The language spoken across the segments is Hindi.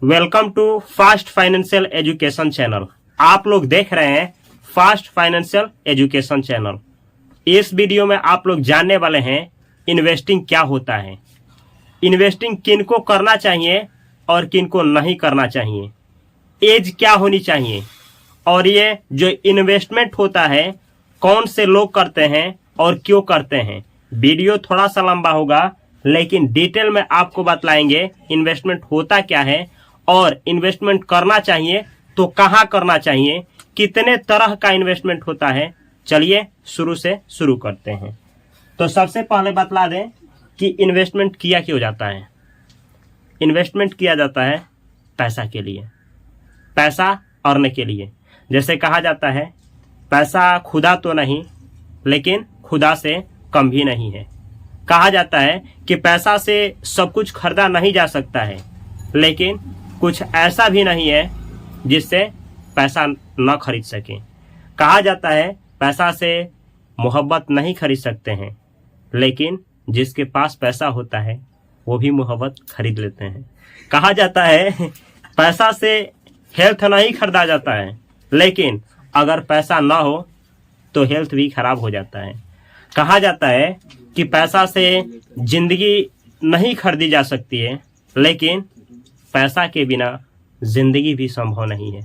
Welcome to fast financial education channel. आप लोग देख रहे हैं फास्ट फाइनेंशियल एजुकेशन चैनल। इस वीडियो में आप लोग जानने वाले हैं इन्वेस्टिंग क्या होता है, इन्वेस्टिंग किनको करना चाहिए और किनको नहीं करना चाहिए, एज क्या होनी चाहिए, और ये जो इन्वेस्टमेंट होता है कौन से लोग करते हैं और क्यों करते हैं। वीडियो थोड़ा सा लंबा होगा लेकिन डिटेल में आपको बतलाएंगे इन्वेस्टमेंट होता क्या है और इन्वेस्टमेंट करना चाहिए तो कहाँ करना चाहिए, कितने तरह का इन्वेस्टमेंट होता है। चलिए शुरू से शुरू करते हैं। तो सबसे पहले बतला दें कि इन्वेस्टमेंट किया क्यों जाता है। इन्वेस्टमेंट किया जाता है पैसा के लिए, पैसा अर्न के लिए। जैसे कहा जाता है पैसा खुदा तो नहीं लेकिन खुदा से कम भी नहीं है। कहा जाता है कि पैसा से सब कुछ खरीदा नहीं जा सकता है लेकिन कुछ ऐसा भी नहीं है जिससे पैसा न खरीद सके। कहा जाता है पैसा से मोहब्बत नहीं खरीद सकते हैं लेकिन जिसके पास पैसा होता है वो भी मोहब्बत खरीद लेते हैं। कहा जाता है पैसा से हेल्थ नहीं खरीदा जाता है लेकिन अगर पैसा ना हो तो हेल्थ भी खराब हो जाता है। कहा जाता है कि पैसा से जिंदगी नहीं खरीदी जा सकती है लेकिन पैसा के बिना जिंदगी भी संभव नहीं है।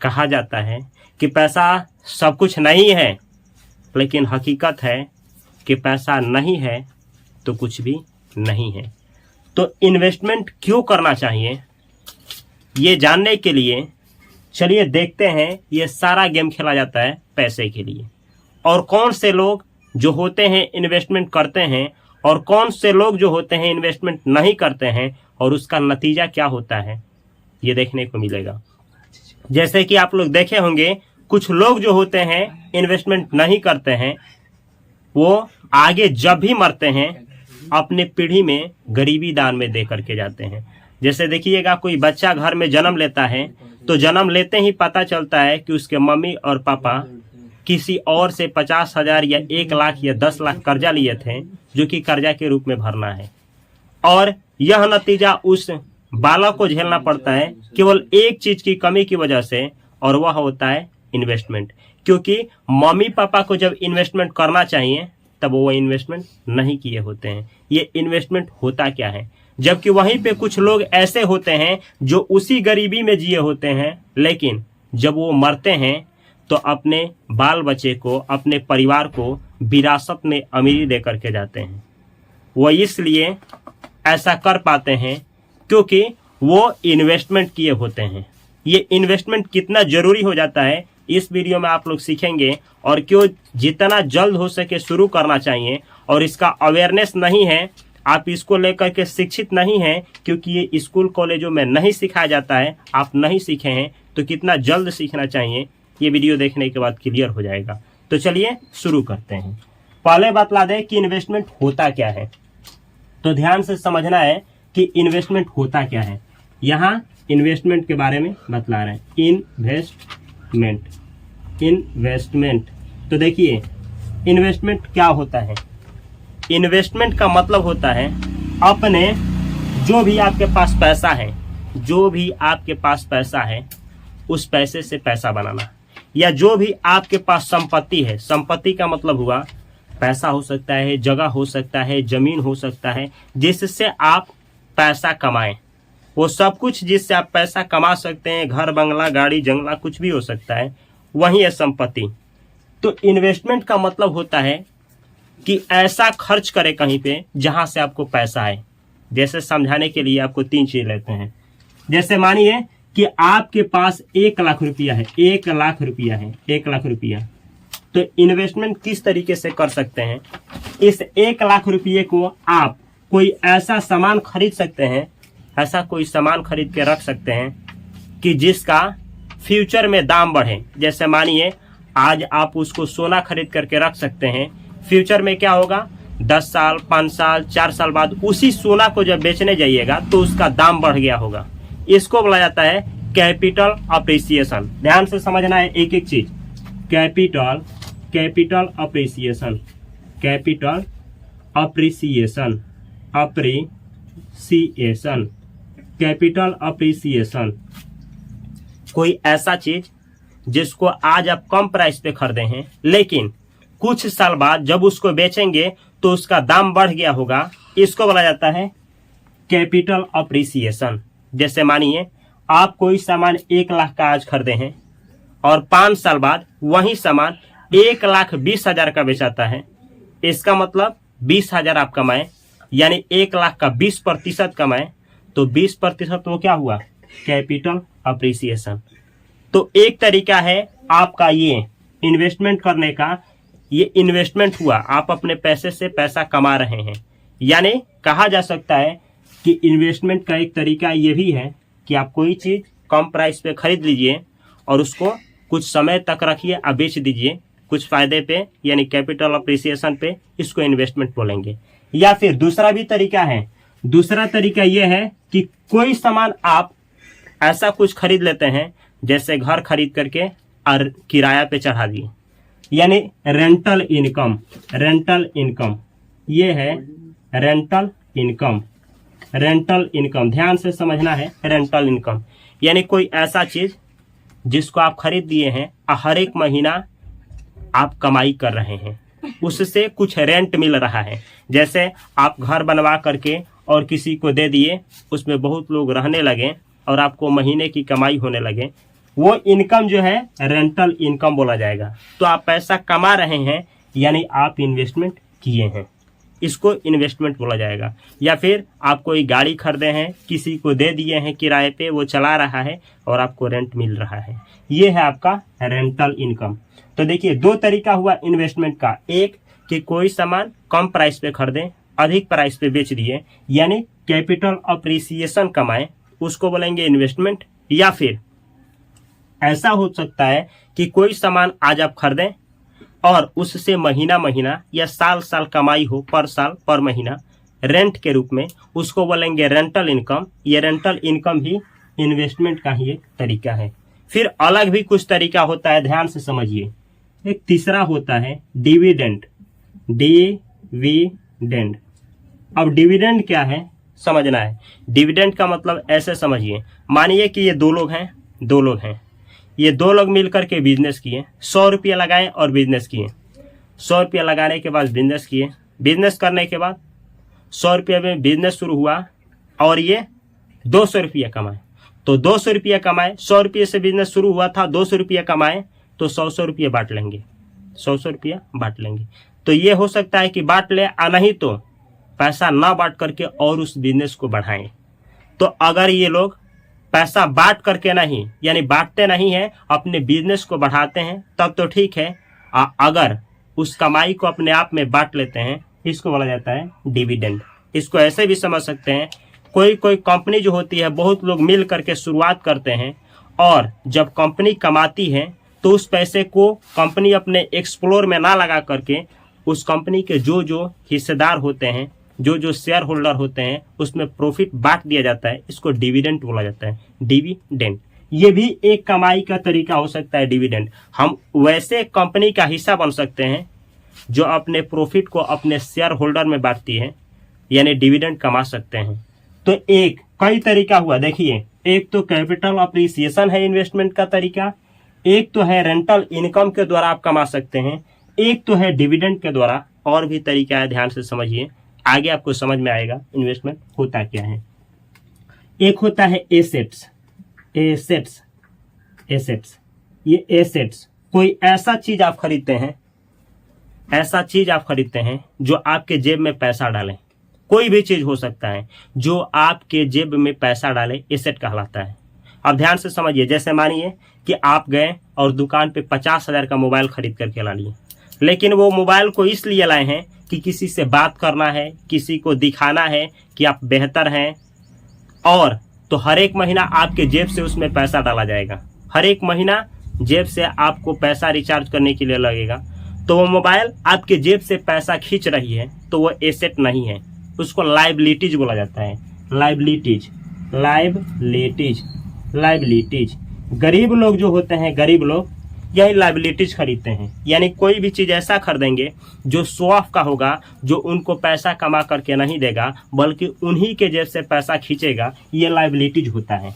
कहा जाता है कि पैसा सब कुछ नहीं है लेकिन हकीकत है कि पैसा नहीं है तो कुछ भी नहीं है। तो इन्वेस्टमेंट क्यों करना चाहिए ये जानने के लिए चलिए देखते हैं ये सारा गेम खेला जाता है पैसे के लिए, और कौन से लोग जो होते हैं इन्वेस्टमेंट करते हैं और कौन से लोग जो होते हैं इन्वेस्टमेंट नहीं करते हैं और उसका नतीजा क्या होता है ये देखने को मिलेगा। जैसे कि आप लोग देखे होंगे कुछ लोग जो होते हैं इन्वेस्टमेंट नहीं करते हैं वो आगे जब भी मरते हैं अपने पीढ़ी में गरीबी दान में दे करके जाते हैं। जैसे देखिएगा कोई बच्चा घर में जन्म लेता है तो जन्म लेते ही पता चलता है कि उसके मम्मी और पापा किसी और से 50,000 या 1 लाख या 10 लाख कर्जा लिए थे जो कि कर्जा के रूप में भरना है, और यह नतीजा उस बालक को झेलना पड़ता है केवल एक चीज की कमी की वजह से, और वह होता है इन्वेस्टमेंट। क्योंकि मम्मी पापा को जब इन्वेस्टमेंट करना चाहिए तब वो इन्वेस्टमेंट नहीं किए होते हैं। ये इन्वेस्टमेंट होता क्या है, जबकि वहीं पे कुछ लोग ऐसे होते हैं जो उसी गरीबी में जिए होते हैं लेकिन जब वो मरते हैं तो अपने बाल बच्चे को, अपने परिवार को विरासत में अमीरी दे करके जाते हैं। वो इसलिए ऐसा कर पाते हैं क्योंकि वो इन्वेस्टमेंट किए होते हैं। ये इन्वेस्टमेंट कितना जरूरी हो जाता है इस वीडियो में आप लोग सीखेंगे, और क्यों जितना जल्द हो सके शुरू करना चाहिए। और इसका अवेयरनेस नहीं है, आप इसको लेकर के शिक्षित नहीं हैं क्योंकि ये स्कूल कॉलेजों में नहीं सिखाया जाता है, आप नहीं सीखे हैं तो कितना जल्द सीखना चाहिए ये वीडियो देखने के बाद क्लियर हो जाएगा। तो चलिए शुरू करते हैं। पहले बतला दें कि इन्वेस्टमेंट होता क्या है। तो ध्यान से समझना है कि इन्वेस्टमेंट होता क्या है। यहाँ इन्वेस्टमेंट के बारे में बतला रहे हैं। इन्वेस्टमेंट तो देखिए इन्वेस्टमेंट क्या होता है। इन्वेस्टमेंट का मतलब होता है अपने जो भी आपके पास पैसा है, जो भी आपके पास पैसा है उस पैसे से पैसा बनाना, या जो भी आपके पास संपत्ति है। संपत्ति का मतलब हुआ पैसा हो सकता है, जगह हो सकता है, जमीन हो सकता है, जिससे आप पैसा कमाएं। वो सब कुछ जिससे आप पैसा कमा सकते हैं, घर बंगला गाड़ी जंगला कुछ भी हो सकता है, वही है संपत्ति। तो इन्वेस्टमेंट का मतलब होता है कि ऐसा खर्च करें कहीं पे जहां से आपको पैसा आए। जैसे समझाने के लिए आपको 3 चीज लेते हैं। जैसे मानिए कि आपके पास 1 लाख रुपया है, 1 लाख रुपया है, 1 लाख रुपया। तो इन्वेस्टमेंट किस तरीके से कर सकते हैं, इस 1 लाख रुपये को आप कोई ऐसा सामान खरीद सकते हैं, ऐसा कोई सामान खरीद के रख सकते हैं कि जिसका फ्यूचर में दाम बढ़े। जैसे मानिए आज आप उसको सोना खरीद करके रख सकते हैं, फ्यूचर में क्या होगा 10 साल 5 साल 4 साल बाद उसी सोना को जब बेचने जाइएगा तो उसका दाम बढ़ गया होगा। इसको बोला जाता है कैपिटल अप्रिसिएशन। ध्यान से समझना है एक एक चीज। Capital appreciation, capital appreciation capital appreciation, कोई ऐसा चीज जिसको आज आप कम प्राइस पे खरीदे हैं, लेकिन कुछ साल बाद जब उसको बेचेंगे तो उसका दाम बढ़ गया होगा, इसको बोला जाता है कैपिटल अप्रिसिएशन। जैसे मानिए आप कोई सामान 1 लाख का आज खरीदे हैं और 5 साल बाद वही सामान 1,20,000 का बेचाता है, इसका मतलब 20,000 आप कमाए, यानी 1 लाख का 20% कमाए, तो 20% वो क्या हुआ, कैपिटल अप्रिसिएशन। तो एक तरीका है आपका ये इन्वेस्टमेंट करने का, ये इन्वेस्टमेंट हुआ, आप अपने पैसे से पैसा कमा रहे हैं। यानी कहा जा सकता है कि इन्वेस्टमेंट का एक तरीका ये भी है कि आप कोई चीज कम प्राइस पे खरीद लीजिए और उसको कुछ समय तक रखिए और बेच दीजिए कुछ फायदे पे, यानी कैपिटल अप्रिसिएशन पे, इसको इन्वेस्टमेंट बोलेंगे। या फिर दूसरा भी तरीका है, दूसरा तरीका यह है कि कोई सामान आप ऐसा कुछ खरीद लेते हैं, जैसे घर खरीद करके और किराया पे चढ़ा दिए, यानी रेंटल इनकम। रेंटल इनकम ये है रेंटल इनकम। रेंटल इनकम ध्यान से समझना है। रेंटल इनकम यानी कोई ऐसा चीज जिसको आप खरीद दिए हैं और हर एक महीना आप कमाई कर रहे हैं, उससे कुछ रेंट मिल रहा है। जैसे आप घर बनवा करके और किसी को दे दिए, उसमें बहुत लोग रहने लगे और आपको महीने की कमाई होने लगे, वो इनकम जो है रेंटल इनकम बोला जाएगा। तो आप पैसा कमा रहे हैं, यानी आप इन्वेस्टमेंट किए हैं, इसको इन्वेस्टमेंट बोला जाएगा। या फिर आप कोई गाड़ी खरीदे हैं, किसी को दे दिए हैं किराए पे, वो चला रहा है और आपको रेंट मिल रहा है, ये है आपका रेंटल इनकम। तो देखिए 2 तरीका हुआ इन्वेस्टमेंट का, एक कि कोई सामान कम प्राइस पे खरीदें, अधिक प्राइस पे बेच दिए, यानी कैपिटल अप्रिसिएशन कमाएं, उसको बोलेंगे इन्वेस्टमेंट। या फिर ऐसा हो सकता है कि कोई सामान आज आप खरीदें और उससे महीना महीना या साल साल कमाई हो, पर साल पर महीना रेंट के रूप में, उसको बोलेंगे रेंटल इनकम। ये रेंटल इनकम भी इन्वेस्टमेंट का ही एक तरीका है। फिर अलग भी कुछ तरीका होता है, ध्यान से समझिए। एक तीसरा होता है डिविडेंड। डिविडेंड, अब डिविडेंड क्या है समझना है। डिविडेंड का मतलब ऐसे समझिए, मानिए कि ये 2 लोग हैं, 2 लोग हैं, ये 2 लोग मिलकर के बिजनेस किए, 100 रुपया लगाए और बिजनेस किए। 100 रुपया लगाने के बाद बिजनेस किए, बिजनेस करने के बाद 100 रुपये में बिजनेस शुरू हुआ और ये 200 रुपया कमाए। तो 200 रुपया कमाए, 100 रुपये से बिजनेस शुरू हुआ था, 200 रुपया कमाए, तो 100 रुपये बांट लेंगे, 100 रुपया बांट लेंगे। तो ये हो सकता है कि बांट ले, नहीं तो पैसा ना बांट करके और उस बिजनेस को बढ़ाएं। तो अगर ये लोग पैसा बांट करके नहीं, यानी बांटते नहीं है, अपने बिजनेस को बढ़ाते हैं, तब तो ठीक है। अगर उस कमाई को अपने आप में बांट लेते हैं, इसको बोला जाता है डिविडेंड। इसको ऐसे भी समझ सकते हैं, कोई कोई कंपनी जो होती है, बहुत लोग मिल करके शुरुआत करते हैं और जब कंपनी कमाती है तो उस पैसे को कंपनी अपने एक्सप्लोर में ना लगा करके उस कंपनी के जो जो हिस्सेदार होते हैं, जो जो शेयर होल्डर होते हैं, उसमें प्रॉफिट बांट दिया जाता है, इसको डिविडेंड बोला जाता है। डिविडेंड ये भी एक कमाई का तरीका हो सकता है। डिविडेंड हम वैसे कंपनी का हिस्सा बन सकते हैं जो अपने प्रॉफिट को अपने शेयर होल्डर में बांटती है, यानी डिविडेंड कमा सकते हैं। तो एक कई तरीका हुआ, देखिए एक तो कैपिटल अप्रिसिएशन है इन्वेस्टमेंट का तरीका, एक तो है रेंटल इनकम के द्वारा आप कमा सकते हैं, एक तो है डिविडेंड के द्वारा। और भी तरीका है, ध्यान से समझिए, आगे आपको समझ में आएगा इन्वेस्टमेंट होता क्या है। एक होता है एसेट्स। एसेट्स एसेट्स ये एसेट्स कोई ऐसा चीज आप खरीदते हैं, ऐसा चीज आप खरीदते हैं जो आपके जेब में पैसा डाले। कोई भी चीज हो सकता है जो आपके जेब में पैसा डाले, एसेट कहलाता है। अब ध्यान से समझिए, जैसे मानिए कि आप गए और दुकान पे 50,000 का मोबाइल खरीद करके ला लिए, लेकिन वो मोबाइल को इसलिए लाए हैं कि किसी से बात करना है, किसी को दिखाना है कि आप बेहतर हैं, और तो हर एक महीना आपके जेब से उसमें पैसा डाला जाएगा। हर एक महीना जेब से आपको पैसा रिचार्ज करने के लिए लगेगा। तो वो मोबाइल आपके जेब से पैसा खींच रही है, तो वो एसेट नहीं है, उसको लायबिलिटीज बोला जाता है। Liabilities liabilities liabilities. गरीब लोग जो होते हैं, गरीब लोग, यही लाइबिलिटीज खरीदते हैं। यानी कोई भी चीज़ ऐसा खरीदेंगे जो शो ऑफ का होगा, जो उनको पैसा कमा करके नहीं देगा बल्कि उन्हीं के जेब से पैसा खींचेगा, ये लाइबिलिटीज होता है।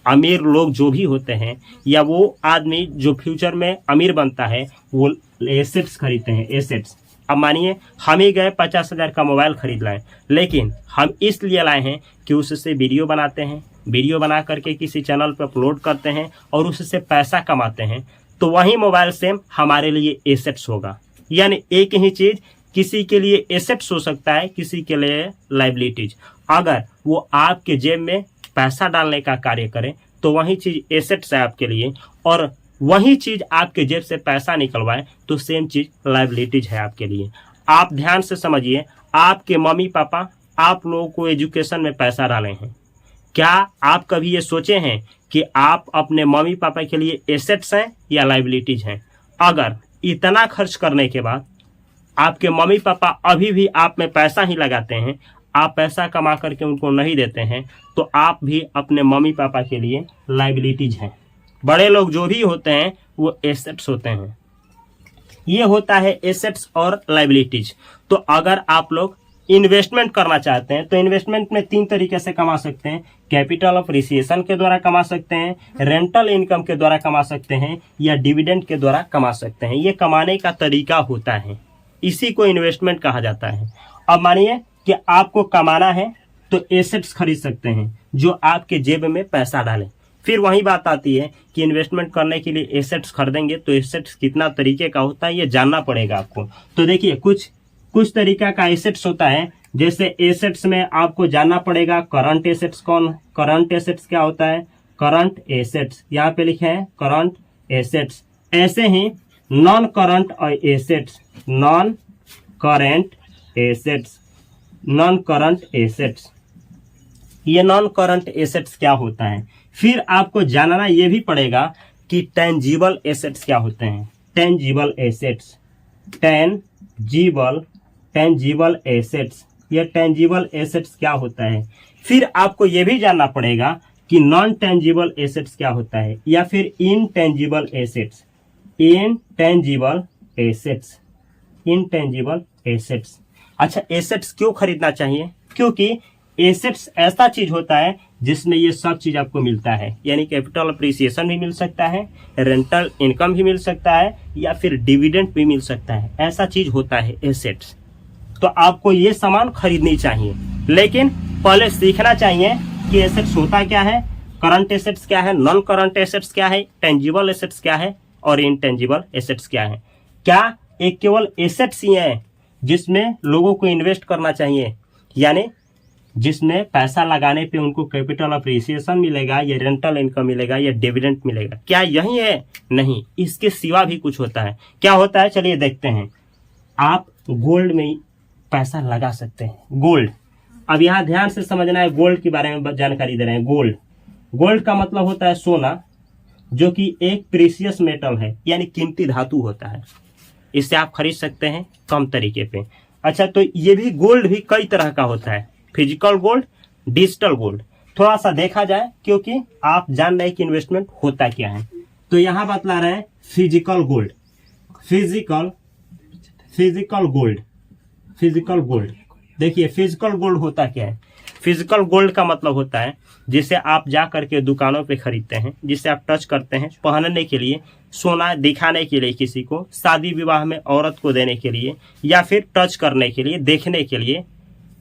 अमीर लोग जो भी होते हैं या वो आदमी जो फ्यूचर में अमीर बनता है वो एसेट्स खरीदते हैं, एसेट्स। अब मानिए हम ही गए 50,000 का मोबाइल खरीद लाए, लेकिन हम इसलिए लाए हैं कि उससे वीडियो बनाते हैं, वीडियो बना करके किसी चैनल पर अपलोड करते हैं और उससे पैसा कमाते हैं, तो वही मोबाइल सेम हमारे लिए एसेट्स होगा। यानी एक ही चीज़ किसी के लिए एसेट्स हो सकता है, किसी के लिए लाइबिलिटीज। अगर वो आपके जेब में पैसा डालने का कार्य करे तो वही चीज़ एसेट्स है आपके लिए, और वही चीज़ आपके जेब से पैसा निकलवाए तो सेम चीज़ लाइबिलिटीज है आपके लिए। आप ध्यान से समझिए, आपके मम्मी पापा आप लोगों को एजुकेशन में पैसा डाले हैं। क्या आप कभी ये सोचे हैं कि आप अपने मम्मी पापा के लिए एसेट्स हैं या लाइबिलिटीज हैं? अगर इतना खर्च करने के बाद आपके मम्मी पापा अभी भी आप में पैसा ही लगाते हैं, आप पैसा कमा करके उनको नहीं देते हैं, तो आप भी अपने मम्मी पापा के लिए लाइबिलिटीज हैं। बड़े लोग जो भी होते हैं वो एसेट्स होते हैं। ये होता है एसेट्स और लाइबिलिटीज। तो अगर आप लोग इन्वेस्टमेंट करना चाहते हैं तो इन्वेस्टमेंट में 3 तरीके से कमा सकते हैं। कैपिटल अप्रिसिएशन के द्वारा कमा सकते हैं, रेंटल इनकम के द्वारा कमा सकते हैं, या डिविडेंड के द्वारा कमा सकते हैं। ये कमाने का तरीका होता है, इसी को इन्वेस्टमेंट कहा जाता है। अब मानिए कि आपको कमाना है तो एसेट्स खरीद सकते हैं जो आपके जेब में पैसा डालें। फिर वही बात आती है कि इन्वेस्टमेंट करने के लिए एसेट्स खरीदेंगे तो एसेट्स कितना तरीके का होता है ये जानना पड़ेगा आपको। तो देखिए कुछ तरीका का एसेट्स होता है। जैसे एसेट्स में आपको जानना पड़ेगा करंट एसेट्स करंट एसेट्स क्या होता है, करंट एसेट्स यहाँ पे लिखे हैं करंट एसेट्स। ऐसे ही non current assets, non current assets, non current assets, ये नॉन करंट एसेट्स क्या होता है। फिर आपको जानना ये भी पड़ेगा कि टेंजिबल एसेट्स क्या होते हैं। टेंजिबल एसेट्स, टेंजिबल एसेट्स, ये टेंजिबल एसेट्स क्या होता है। फिर आपको ये भी जानना पड़ेगा कि नॉन टेंजिबल एसेट्स क्या होता है, या फिर intangible assets, intangible assets, intangible assets. अच्छा, एसेट्स क्यों खरीदना चाहिए? क्योंकि एसेट्स ऐसा चीज होता है जिसमें ये सब चीज आपको मिलता है। यानी कैपिटल अप्रिसिएशन भी मिल सकता है, रेंटल इनकम भी मिल सकता है, या फिर डिविडेंड भी मिल सकता है। ऐसा चीज होता है एसेट्स। तो आपको ये सामान खरीदनी चाहिए, लेकिन पहले सीखना चाहिए कि एसेट्स होता क्या है, करंट एसेट्स क्या है, नॉन करंट एसेट्स क्या है, टेंजिबल एसेट्स क्या है और इनटेंजिबल एसेट्स क्या है। क्या एक केवल एसेट्स ही है जिसमें लोगों को इन्वेस्ट करना चाहिए, यानी जिसमें पैसा लगाने पे उनको कैपिटल अप्रिसिएशन मिलेगा, या रेंटल इनकम मिलेगा, या डिविडेंड मिलेगा? क्या यही है? नहीं, इसके सिवा भी कुछ होता है। क्या होता है चलिए देखते हैं। आप गोल्ड में पैसा लगा सकते हैं, गोल्ड। अब यहाँ ध्यान से समझना है, गोल्ड के बारे में जानकारी दे रहे हैं। गोल्ड का मतलब होता है सोना, जो कि एक प्रीशियस मेटल है, यानी कीमती धातु होता है। इससे आप खरीद सकते हैं कम तरीके पे। अच्छा, तो ये भी गोल्ड भी कई तरह का होता है, फिजिकल गोल्ड, डिजिटल गोल्ड। थोड़ा सा देखा जाए, क्योंकि आप जान रहे हैं कि इन्वेस्टमेंट होता क्या है। तो यहां बतला रहे हैं फिजिकल गोल्ड, फिजिकल गोल्ड। देखिए फिजिकल गोल्ड होता क्या है। फिजिकल गोल्ड का मतलब होता है जिसे आप जा करके दुकानों पे खरीदते हैं, जिसे आप टच करते हैं पहनने के लिए, सोना दिखाने के लिए, किसी को शादी विवाह में औरत को देने के लिए, या फिर टच करने के लिए, देखने के लिए,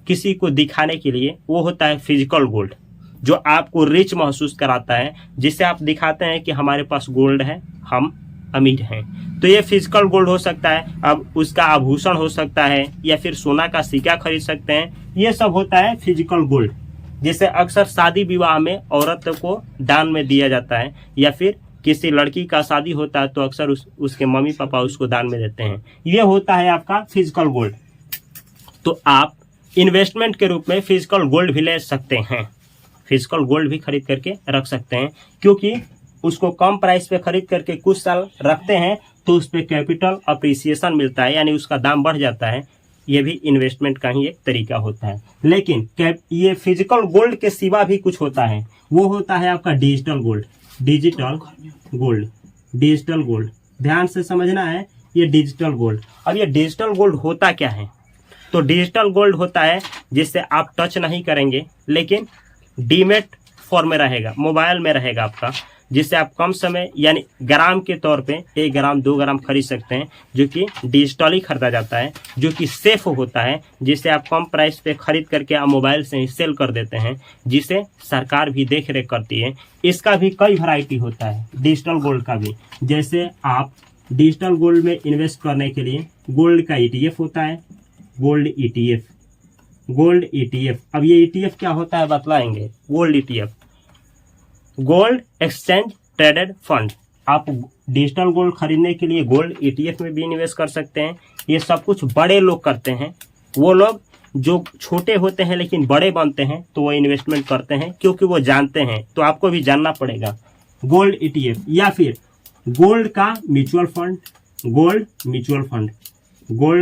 किसी को दिखाने के लिए। वो होता है फिजिकल गोल्ड, जो आपको रिच महसूस कराता है, जिसे आप दिखाते हैं कि हमारे पास गोल्ड है, हम अमीर हैं। तो ये फिजिकल गोल्ड हो सकता है। अब उसका आभूषण हो सकता है, या फिर सोना का सिक्का खरीद सकते हैं। ये सब होता है फिजिकल गोल्ड, जिसे अक्सर शादी विवाह में औरत को दान में दिया जाता है, या फिर किसी लड़की का शादी होता है तो अक्सर उसके मम्मी पापा उसको दान में देते हैं। ये होता है आपका फिजिकल गोल्ड। तो आप इन्वेस्टमेंट के रूप में फिजिकल गोल्ड भी ले सकते हैं, फिजिकल गोल्ड भी खरीद करके रख सकते हैं, क्योंकि उसको कम प्राइस पे खरीद करके कुछ साल रखते हैं तो उस पर कैपिटल अप्रिसिएशन मिलता है, यानी उसका दाम बढ़ जाता है। ये भी इन्वेस्टमेंट का ही एक तरीका होता है। लेकिन ये फिजिकल गोल्ड के सिवा भी कुछ होता है, वो होता है आपका डिजिटल गोल्ड। डिजिटल गोल्ड, ध्यान से समझना है, ये डिजिटल गोल्ड। अब ये डिजिटल गोल्ड होता क्या है? तो डिजिटल गोल्ड होता है जिससे आप टच नहीं करेंगे, लेकिन डीमेट फॉर्म में रहेगा, मोबाइल में रहेगा आपका, जिससे आप कम समय यानी ग्राम के तौर पे 1 ग्राम 2 ग्राम खरीद सकते हैं, जो कि डिजिटली खरीदा जाता है, जो कि सेफ होता है, जिसे आप कम प्राइस पे खरीद करके आप मोबाइल से ही सेल कर देते हैं, जिसे सरकार भी देख रेख करती है। इसका भी कई वैरायटी होता है डिजिटल गोल्ड का भी। जैसे आप डिजिटल गोल्ड में इन्वेस्ट करने के लिए गोल्ड का ETF होता है, गोल्ड ETF। अब ये ETF क्या होता है बतलाएंगे। Gold ETF, gold exchange traded fund. आप डिजिटल गोल्ड खरीदने के लिए गोल्ड ETF में भी इन्वेस्ट कर सकते हैं। ये सब कुछ बड़े लोग करते हैं। वो लोग जो छोटे होते हैं लेकिन बड़े बनते हैं तो वो इन्वेस्टमेंट करते हैं, क्योंकि वो जानते हैं। तो आपको भी जानना पड़ेगा गोल्ड ETF, या फिर गोल्ड का म्यूचुअल फंड। गोल्ड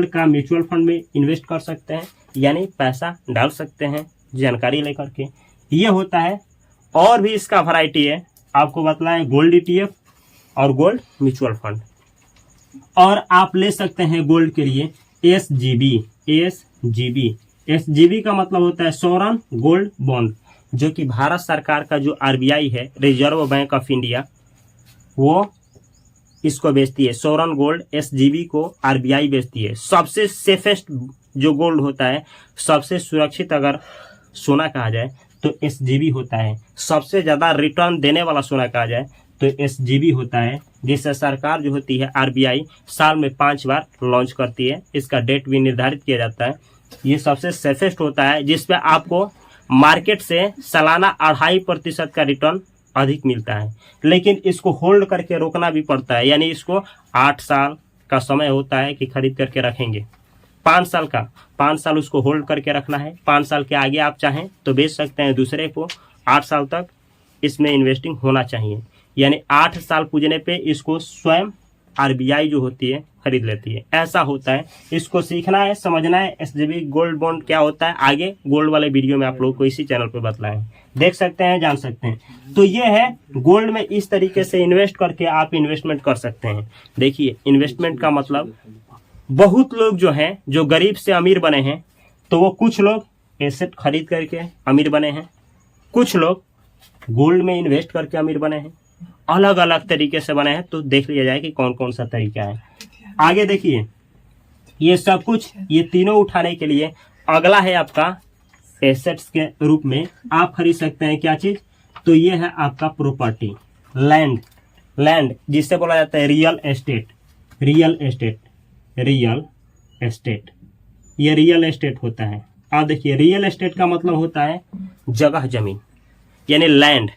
का म्यूचुअल फंड में इन्वेस्ट कर सकते हैं, यानी पैसा डाल सकते हैं जानकारी लेकर के। ये होता है। और भी इसका वैरायटी है, आपको बतलाएं गोल्ड ETF और गोल्ड म्यूचुअल फंड। और आप ले सकते हैं गोल्ड के लिए SGB का मतलब होता है सोवरेन गोल्ड बॉन्ड, जो कि भारत सरकार का जो RBI है, रिजर्व बैंक ऑफ इंडिया, वो इसको बेचती है। सोवरेन गोल्ड SGB को RBI बेचती है। सबसे सेफेस्ट जो गोल्ड होता है, सबसे सुरक्षित अगर सोना कहा जाए तो SGB होता है। सबसे ज्यादा रिटर्न देने वाला सोना कहा जाए तो SGB होता है, जिससे सरकार जो होती है RBI साल में 5 बार लॉन्च करती है। इसका डेट भी निर्धारित किया जाता है। ये सबसे सेफेस्ट होता है, जिसपे आपको मार्केट से सालाना 2.5% का रिटर्न अधिक मिलता है। लेकिन इसको होल्ड करके रोकना भी पड़ता है, यानी इसको 8 साल का समय होता है कि खरीद करके रखेंगे। 5 साल उसको होल्ड करके रखना है। 5 साल के आगे आप चाहें तो बेच सकते हैं दूसरे को। 8 साल तक इसमें इन्वेस्टिंग होना चाहिए, यानी 8 साल पूजने पे इसको स्वयं RBI जो होती है खरीद लेती है। ऐसा होता है। इसको सीखना है, समझना है SGB गोल्ड बॉन्ड क्या होता है। आगे गोल्ड वाले वीडियो में आप लोगों को इसी चैनल पे बतलाएं, देख सकते हैं, जान सकते हैं। तो ये है गोल्ड में इस तरीके से इन्वेस्ट करके आप इन्वेस्टमेंट कर सकते हैं। देखिए, इन्वेस्टमेंट का मतलब, बहुत लोग जो हैं, जो गरीब से अमीर बने हैं, तो वो कुछ लोग एसेट खरीद करके अमीर बने हैं, कुछ लोग गोल्ड में इन्वेस्ट करके अमीर बने हैं। अलग अलग तरीके से बने हैं। तो देख लिया जाए कि कौन कौन सा तरीका है। आगे देखिए, ये सब कुछ, ये तीनों उठाने के लिए अगला है आपका एसेट्स के रूप में आप खरीद सकते हैं क्या चीज? तो ये है आपका प्रॉपर्टी, लैंड जिससे बोला जाता है रियल एस्टेट। ये रियल एस्टेट होता है। आप देखिए, रियल एस्टेट का मतलब होता है जगह जमीन, यानी लैंड।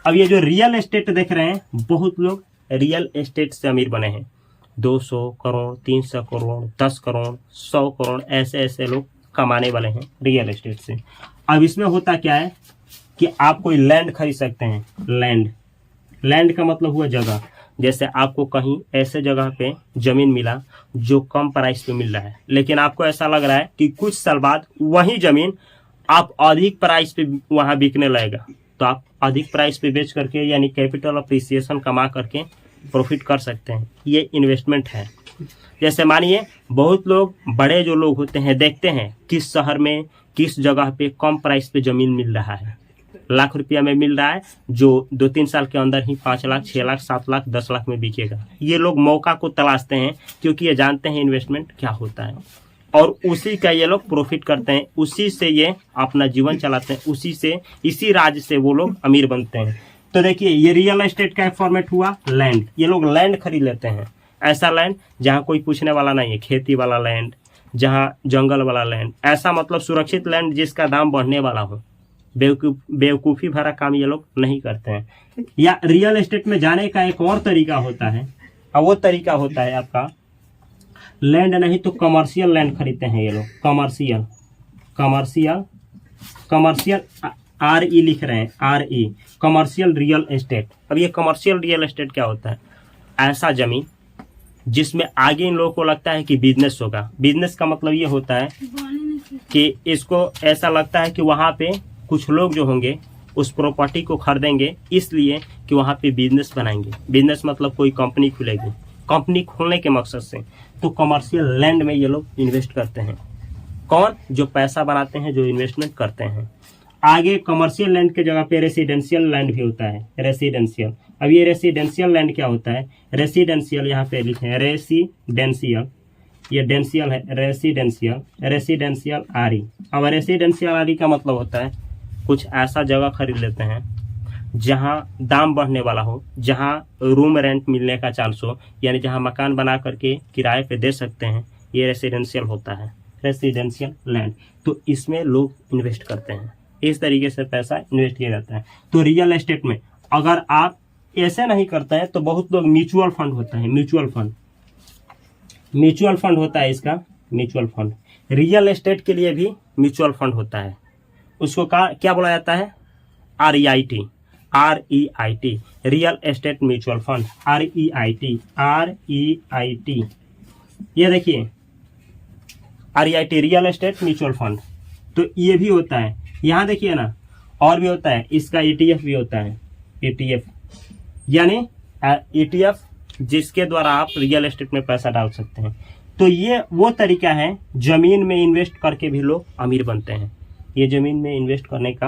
अब ये जो रियल एस्टेट देख रहे हैं, बहुत लोग रियल एस्टेट से अमीर बने हैं। 200 करोड़, 300 करोड़, 10 करोड़, 100 करोड़, ऐसे लोग कमाने वाले हैं रियल एस्टेट से। अब इसमें होता क्या है कि आप कोई लैंड खरीद सकते हैं। लैंड का मतलब हुआ जगह। जैसे आपको कहीं ऐसे जगह पे जमीन मिला जो कम प्राइस पे मिल रहा है, लेकिन आपको ऐसा लग रहा है कि कुछ साल बाद वही जमीन आप अधिक प्राइस पे वहां बिकने लगेगा, तो आप अधिक प्राइस पे बेच करके, यानी कैपिटल अप्रिसिएशन कमा करके प्रॉफिट कर सकते हैं। ये इन्वेस्टमेंट है। जैसे मानिए, बहुत लोग, बड़े जो लोग होते हैं, देखते हैं किस शहर में किस जगह पे कम प्राइस पे जमीन मिल रहा है, लाख रुपया में मिल रहा है, जो 2-3 साल के अंदर ही 5 लाख, 6 लाख, 7 लाख, 10 लाख में बिकेगा। ये लोग मौका को तलाशते हैं, क्योंकि ये जानते हैं इन्वेस्टमेंट क्या होता है, और उसी का ये लोग प्रॉफिट करते हैं, उसी से ये अपना जीवन चलाते हैं, इसी राज से वो लोग अमीर बनते हैं। तो देखिए, ये रियल एस्टेट का एक फॉर्मेट हुआ लैंड। ये लोग लैंड खरीद लेते हैं, ऐसा लैंड जहाँ कोई पूछने वाला नहीं है, खेती वाला लैंड, जहाँ जंगल वाला लैंड, ऐसा मतलब सुरक्षित लैंड जिसका दाम बढ़ने वाला हो। बेवकूफ़ी भरा काम ये लोग नहीं करते हैं। या रियल एस्टेट में जाने का एक और तरीका होता है, और वो तरीका होता है आपका लैंड नहीं तो कमर्शियल लैंड खरीदते हैं ये लोग। कमर्शियल RE लिख रहे हैं, RE, कमर्शियल रियल एस्टेट। अब ये कमर्शियल रियल एस्टेट क्या होता है? ऐसा जमीन जिसमें आगे इन लोगों को लगता है कि बिजनेस होगा। बिजनेस का मतलब ये होता है कि इसको ऐसा लगता है कि वहां पे कुछ लोग जो होंगे उस प्रॉपर्टी को खरीदेंगे इसलिए कि वहाँ पे बिजनेस बनाएंगे। बिजनेस मतलब कोई कंपनी खुलेगी, कंपनी खोलने के मकसद से। तो कमर्शियल लैंड में ये लोग इन्वेस्ट करते हैं। कौन? जो पैसा बनाते हैं, जो इन्वेस्टमेंट करते हैं। आगे कमर्शियल लैंड के जगह पे रेसिडेंशियल लैंड भी होता है, रेसिडेंशियल। अब ये रेसिडेंशियल लैंड क्या होता है? रेसिडेंशियल यहाँ पे लिखे हैं, रेसिडेंशियल, ये डेंशियल है, रेसिडेंशियल, रेसिडेंशियल आरी। अब रेसिडेंशियल आरी का मतलब होता है कुछ ऐसा जगह खरीद लेते हैं जहां दाम बढ़ने वाला हो, जहां रूम रेंट मिलने का चांस हो, यानी जहां मकान बना करके किराए पे दे सकते हैं, ये रेसिडेंशियल होता है, रेसिडेंशियल लैंड। तो इसमें लोग इन्वेस्ट करते हैं, इस तरीके से पैसा इन्वेस्ट किया जाता है। तो रियल एस्टेट में अगर आप ऐसे नहीं करते हैं तो बहुत लोग म्यूचुअल फंड होता है, म्यूचुअल फंड, म्यूचुअल फंड होता है इसका, म्यूचुअल फंड। रियल एस्टेट के लिए भी म्यूचुअल फंड होता है, उसको क्या बोला जाता है? REIT, REIT, real estate mutual fund, REIT, REIT। ये देखिए REIT, real estate mutual fund. तो ये भी होता है, यहाँ देखिए ना, और भी होता है, इसका ETF भी होता है, ETF, यानी ETF जिसके द्वारा आप रियल एस्टेट में पैसा डाल सकते हैं। तो ये वो तरीका है, जमीन में इन्वेस्ट करके भी लोग अमीर बनते हैं। ये जमीन में इन्वेस्ट करने का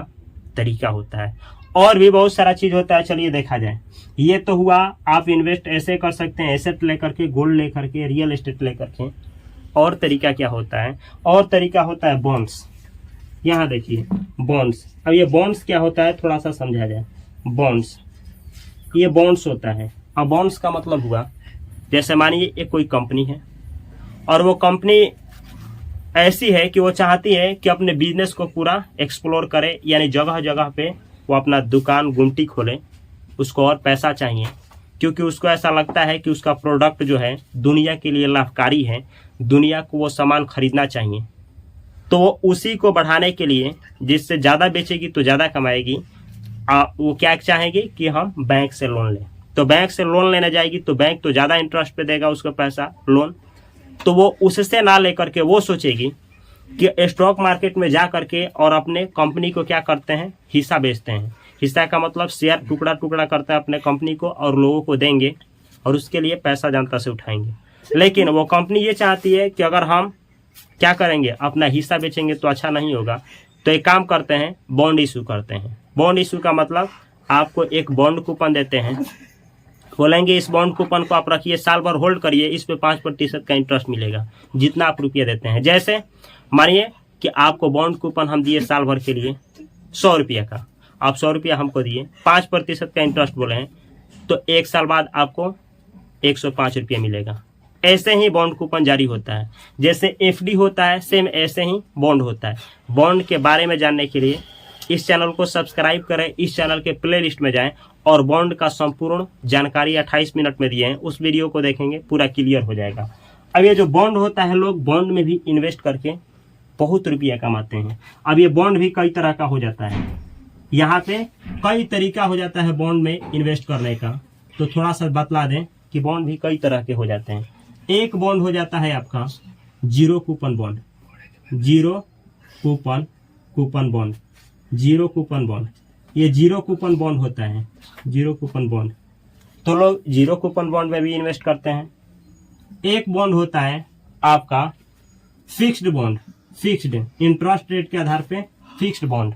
तरीका होता है। और भी बहुत सारा चीज होता है, चलिए देखा जाए। ये तो हुआ आप इन्वेस्ट ऐसे कर सकते हैं, एसेट लेकर के, गोल्ड लेकर के, रियल एस्टेट लेकर के। और तरीका क्या होता है? और तरीका होता है बॉन्ड्स। यहाँ देखिए बॉन्ड्स। अब ये बॉन्ड्स क्या होता है थोड़ा सा समझा जाए। बॉन्ड्स, ये बॉन्ड्स होता है। अब बॉन्ड्स का मतलब हुआ, जैसे मानिए एक कोई कंपनी है और वो कंपनी ऐसी है कि वो चाहती है कि अपने बिजनेस को पूरा एक्सप्लोर करे, यानी जगह जगह पे वो अपना दुकान गुमटी खोले। उसको और पैसा चाहिए क्योंकि उसको ऐसा लगता है कि उसका प्रोडक्ट जो है दुनिया के लिए लाभकारी है, दुनिया को वो सामान खरीदना चाहिए। तो वो उसी को बढ़ाने के लिए, जिससे ज़्यादा बेचेगी तो ज़्यादा कमाएगी, वो क्या चाहेगी कि हम बैंक से लोन लें। तो बैंक से लोन लेने जाएगी तो बैंक तो ज़्यादा इंटरेस्ट पे देगा उसको पैसा, लोन। तो वो उससे ना लेकर के वो सोचेगी कि स्टॉक मार्केट में जा करके और अपने कंपनी को क्या करते हैं, हिस्सा बेचते हैं। हिस्सा का मतलब शेयर टुकड़ा टुकड़ा करते हैं अपने कंपनी को और लोगों को देंगे और उसके लिए पैसा जनता से उठाएंगे। लेकिन वो कंपनी ये चाहती है कि अगर हम क्या करेंगे, अपना हिस्सा बेचेंगे तो अच्छा नहीं होगा। तो एक काम करते हैं, बॉन्ड इशू करते हैं। बॉन्ड इशू का मतलब आपको एक बॉन्ड कूपन देते हैं, बोलेंगे इस बॉन्ड कूपन को आप रखिए, साल भर होल्ड करिए, इस पे 5% का इंटरेस्ट मिलेगा जितना आप रुपया देते हैं। जैसे मानिए कि आपको बॉन्ड कूपन हम दिए साल भर के लिए 100 रुपये का, आप 100 रुपया हमको दिए, 5% का इंटरेस्ट बोले हैं, तो एक साल बाद आपको 105 रुपया मिलेगा। ऐसे ही बॉन्ड कूपन जारी होता है। जैसे FD होता है, सेम ऐसे ही बॉन्ड होता है। बॉन्ड के बारे में जानने के लिए इस चैनल को सब्सक्राइब करें, इस चैनल के प्लेलिस्ट में जाएं और बॉन्ड का संपूर्ण जानकारी 28 मिनट में दिए हैं, उस वीडियो को देखेंगे, पूरा क्लियर हो जाएगा। अब ये जो बॉन्ड होता है, लोग बॉन्ड में भी इन्वेस्ट करके बहुत रुपया कमाते हैं। अब ये बॉन्ड भी कई तरह का हो जाता है, यहाँ पे कई तरीका हो जाता है बॉन्ड में इन्वेस्ट करने का। तो थोड़ा सा बतला दें कि बॉन्ड भी कई तरह के हो जाते हैं। एक बॉन्ड हो जाता है आपका zero coupon bond, zero coupon bond, zero coupon bond. ये जीरो कूपन बॉन्ड होता है, जीरो कूपन बॉन्ड। तो लोग जीरो कूपन बॉन्ड में भी इन्वेस्ट करते हैं। एक बॉन्ड होता है आपका fixed bond, fixed interest rate के आधार पे फिक्स्ड बॉन्ड।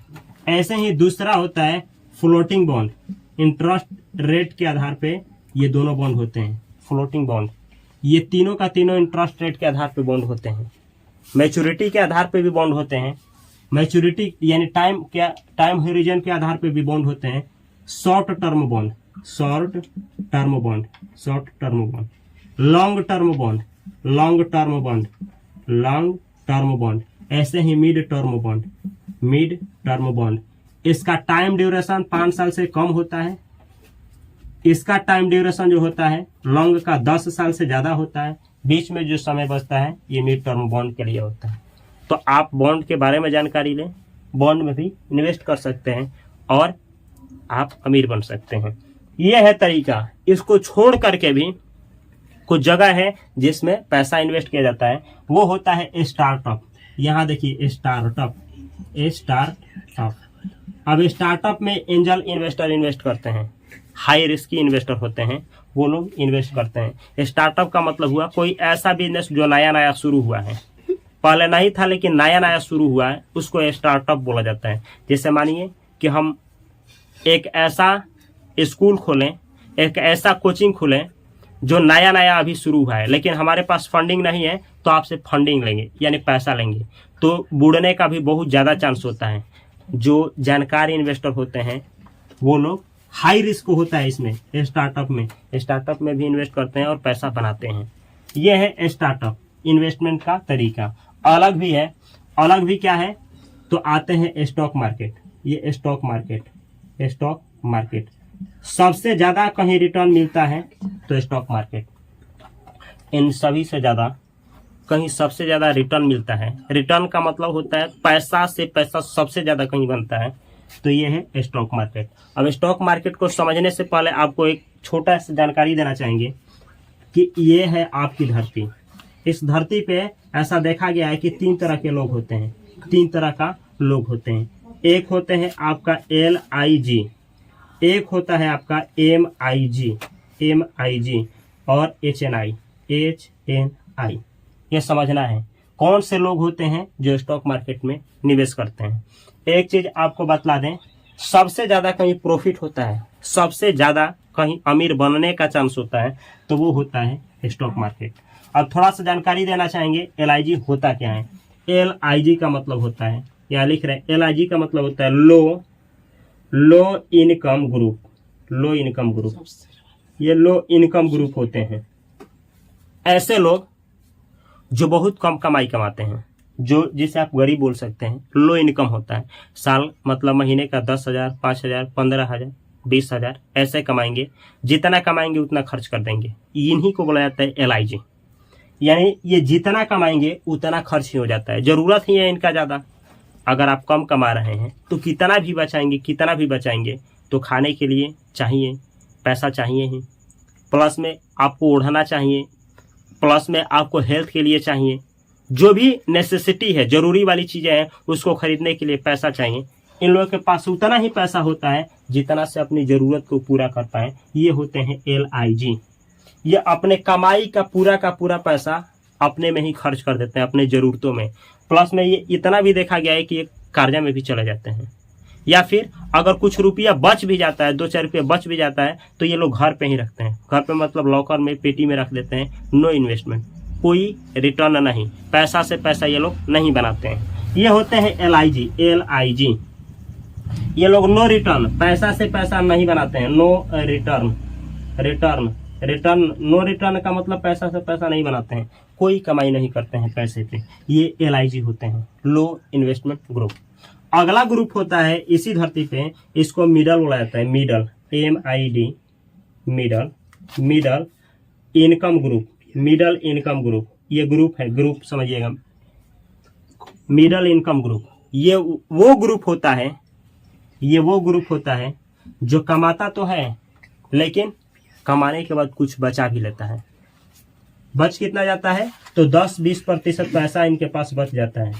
ऐसे ही दूसरा होता है फ्लोटिंग बॉन्ड, इंटरेस्ट रेट के आधार पे ये दोनों बॉन्ड होते हैं, फ्लोटिंग बॉन्ड। ये तीनों का तीनों इंटरेस्ट रेट के आधार पे बॉन्ड होते हैं। मैच्योरिटी के आधार पे भी बॉन्ड होते हैं, मैच्योरिटी यानी टाइम होरिजन के आधार पे भी बॉन्ड होते हैं। Short term bond, short term bond, short term bond. Long term bond, long term bond, long term bond. ऐसे ही mid term bond, mid term bond. इसका टाइम ड्यूरेशन 5 साल से कम होता है। इसका टाइम ड्यूरेशन जो होता है लॉन्ग का 10 साल से ज्यादा होता है। बीच में जो समय बचता है ये मिड टर्म बॉन्ड के लिए होता है। तो आप बॉन्ड के बारे में जानकारी लें, बॉन्ड में भी इन्वेस्ट कर सकते हैं और आप अमीर बन सकते हैं। ये है तरीका। इसको छोड़ करके भी कुछ जगह है जिसमें पैसा इन्वेस्ट किया जाता है, वो होता है स्टार्टअप। यहाँ देखिए स्टार्टअप, स्टार्टअप, अब स्टार्टअप में एंजल इन्वेस्टर इन्वेस्ट करते हैं, हाई रिस्की इन्वेस्टर होते हैं, वो लोग इन्वेस्ट करते हैं। स्टार्टअप का मतलब हुआ कोई ऐसा बिजनेस जो नया नया शुरू हुआ है, पहले नहीं था लेकिन नया नया शुरू हुआ है, उसको स्टार्टअप बोला जाता है। जैसे मानिए कि हम एक ऐसा स्कूल खोलें, एक ऐसा कोचिंग खोलें जो नया नया अभी शुरू हुआ है, लेकिन हमारे पास फंडिंग नहीं है, तो आपसे फंडिंग लेंगे यानी पैसा लेंगे, तो बुड़ने का भी बहुत ज़्यादा चांस होता है। जो जानकार इन्वेस्टर होते हैं वो लोग, हाई रिस्क होता है इसमें, स्टार्टअप में भी इन्वेस्ट करते हैं और पैसा बनाते हैं। ये है स्टार्टअप इन्वेस्टमेंट का तरीका। अलग भी है, अलग भी क्या है, तो आते हैं स्टॉक मार्केट। ये स्टॉक मार्केट सबसे ज्यादा कहीं रिटर्न मिलता है तो स्टॉक मार्केट, इन सभी से ज्यादा कहीं सबसे ज्यादा रिटर्न मिलता है। रिटर्न का मतलब होता है पैसा से पैसा सबसे ज्यादा कहीं बनता है, तो ये है स्टॉक मार्केट। अब स्टॉक मार्केट को समझने से पहले आपको एक छोटा सा जानकारी देना चाहेंगे कि ये है आपकी धरती। इस धरती पे ऐसा देखा गया है कि 3 तरह के लोग होते हैं, 3 तरह का लोग होते हैं। एक होते हैं आपका LIG, एक होता है आपका MIG और HNI। ये समझना है कौन से लोग होते हैं जो स्टॉक मार्केट में निवेश करते हैं। एक चीज आपको बतला दें, सबसे ज्यादा कहीं प्रॉफिट होता है, सबसे ज्यादा कहीं अमीर बनने का चांस होता है, तो वो होता है स्टॉक मार्केट। अब थोड़ा सा जानकारी देना चाहेंगे, LIG होता क्या है। LIG का मतलब होता है, यहाँ लिख रहे हैं, LIG का मतलब होता है लो इनकम ग्रुप। ये लो इनकम ग्रुप होते हैं, ऐसे लोग जो बहुत कम कमाई कमाते हैं, जो जिसे आप गरीब बोल सकते हैं। लो इनकम होता है, साल मतलब महीने का 10,000, 5,000, 15,000, 20,000 ऐसे कमाएंगे, जितना कमाएंगे उतना खर्च कर देंगे। इन्हीं को बोला जाता है LIG, यानी ये जितना कमाएंगे उतना खर्च ही हो जाता है, जरूरत ही है इनका ज़्यादा। अगर आप कम कमा रहे हैं तो कितना भी बचाएंगे तो खाने के लिए चाहिए, पैसा चाहिए ही, प्लस में आपको ओढ़ना चाहिए, प्लस में आपको हेल्थ के लिए चाहिए, जो भी नेसेसिटी है, जरूरी वाली चीज़ें हैं, उसको खरीदने के लिए पैसा चाहिए। इन लोगों के पास उतना ही पैसा होता है जितना से अपनी ज़रूरत को पूरा कर पाए। ये होते हैं LIG। ये अपने कमाई का पूरा पैसा अपने में ही खर्च कर देते हैं, अपने ज़रूरतों में। प्लस में ये इतना भी देखा गया है कि ये कर्जा में भी चले जाते हैं, या फिर अगर कुछ रुपया बच भी जाता है, 2-4 रुपया बच भी जाता है, तो ये लोग घर पे ही रखते हैं। घर पे मतलब लॉकर में, पेटी में रख देते हैं। नो इन्वेस्टमेंट, कोई रिटर्न नहीं, पैसा से पैसा ये लोग नहीं बनाते हैं। ये होते हैं LIG। ये लोग नो रिटर्न, पैसा से पैसा नहीं बनाते हैं। नो रिटर्न का मतलब पैसा से पैसा नहीं बनाते हैं, कोई कमाई नहीं करते हैं पैसे पे। ये LIG होते हैं, लो इन्वेस्टमेंट ग्रुप। अगला ग्रुप होता है इसी धरती पे, इसको मिडल बोला जाता है। Middle middle income group. ये ग्रुप है, ग्रुप समझिएगा, मिडल इनकम ग्रुप। ये वो ग्रुप होता है जो कमाता तो है, लेकिन कमाने के बाद कुछ बचा भी लेता है। बच कितना जाता है, तो 10-20% पैसा इनके पास बच जाता है।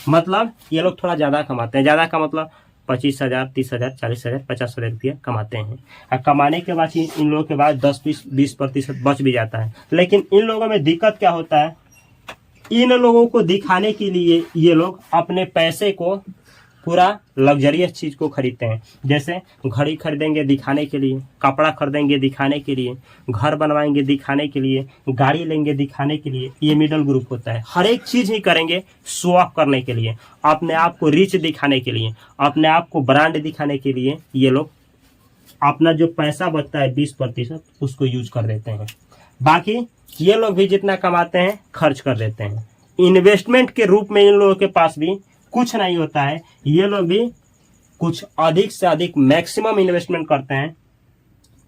मतलब ये लोग थोड़ा ज़्यादा कमाते हैं, ज़्यादा का मतलब 25,000, 30,000, 40,000, 50,000 रुपया कमाते हैं। और कमाने के बाद इन लोगों के बाद 10-20% बच भी जाता है। लेकिन इन लोगों में दिक्कत क्या होता है, इन लोगों को दिखाने के लिए ये लोग अपने पैसे को पूरा लग्जरियस चीज को खरीदते हैं। जैसे घड़ी खरीदेंगे दिखाने के लिए, कपड़ा खरीदेंगे दिखाने के लिए, घर बनवाएंगे दिखाने के लिए, गाड़ी लेंगे दिखाने के लिए। ये मिडिल ग्रुप होता है। हर एक चीज ही करेंगे शो ऑफ करने के लिए, अपने आप को रिच दिखाने के लिए, अपने आप को ब्रांड दिखाने के लिए। ये लोग अपना जो पैसा बचता है 20% उसको यूज कर देते हैं। बाकी ये लोग भी जितना कमाते हैं खर्च कर देते हैं। इन्वेस्टमेंट के रूप में इन लोगों के पास भी कुछ नहीं होता है। ये लोग भी कुछ अधिक से अधिक मैक्सिमम इन्वेस्टमेंट करते हैं।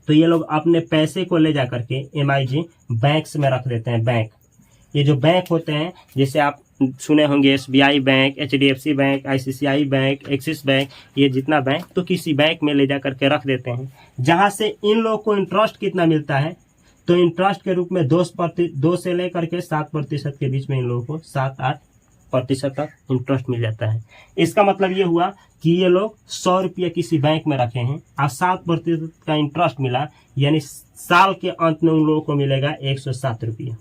तो ये लोग अपने पैसे को ले जा करके MIG बैंक्स में रख देते हैं। बैंक, ये जो बैंक होते हैं, जैसे आप सुने होंगे SBI bank, HDFC bank, ICICI bank, axis bank, ये जितना बैंक, तो किसी बैंक में ले जा करके रख देते हैं। जहां से इन लोगों को इंटरेस्ट कितना मिलता है, तो इंटरेस्ट के रूप में 2 से लेकर के 7% के बीच में इन लोगों को 7-8 प्रतिशत तक इंटरेस्ट मिल जाता है। इसका मतलब ये हुआ कि ये लोग 100 रुपया किसी बैंक में रखे हैं और 7% का इंटरेस्ट मिला, यानी साल के अंत में उन लोगों को मिलेगा 107 रुपया।